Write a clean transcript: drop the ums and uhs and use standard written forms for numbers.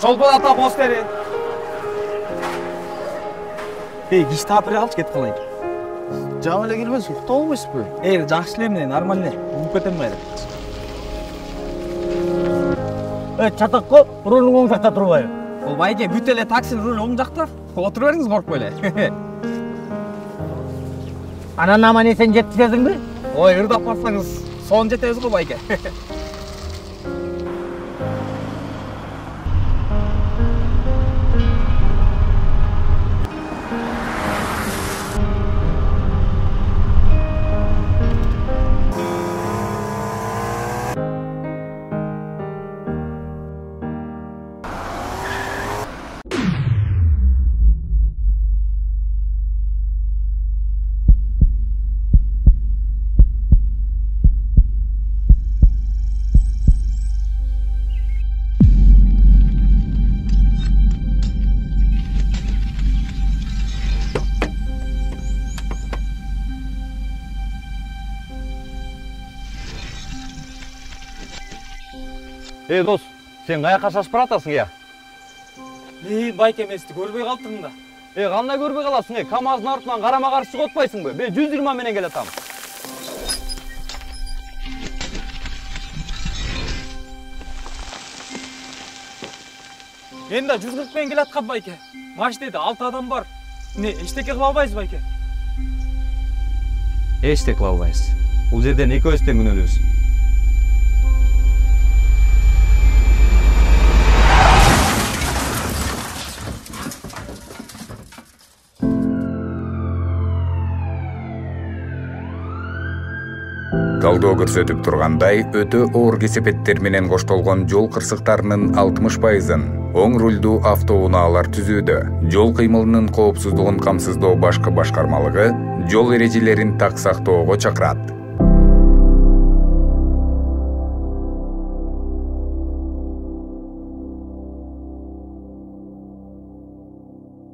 Çolpan ata boz verin. Киш таап алчы кетип калайын. Жаман эле келбес, уктап албайсызбы? Жакшы эле эмне, нормально эле. Угуп кетем кайра. Чатакко рулуң оң жакта турбайбы? Ол байке бүт эле таксинин рулу оң жакта. Отуруп бериңиз коркпой эле. Анан аман эсен жеткизесиңби? Ой, ырдап барсаңыз, сон жетебиз го байке. Дос, сен каяка шашып баратасың я? Байке эмести көрбөй калдым да. Кандай көрбөй каласың? КамАЗдын артынан карама-каршы чыгып атпайсыңбы? 120 менен келатам. Мен да 140 менен келаткам байке. Машинеде 6 адам бар. Эчтеке кыла албайсыз байке. Эчтеке кыла албайсыз. Бул жерден экөөбүз тең күнөөлүүбүз. Талдоо көрсөтүп тургандай, өтө оор кесепеттер менен коштолгон жол кырсыктарынын 60%-ын оң рулдуу автоунаалар түзүүдө. Жол кыймылынын коопсуздугун камсыздоо башкы башкармалыгы жол эрежелерин так сактоого чакырат.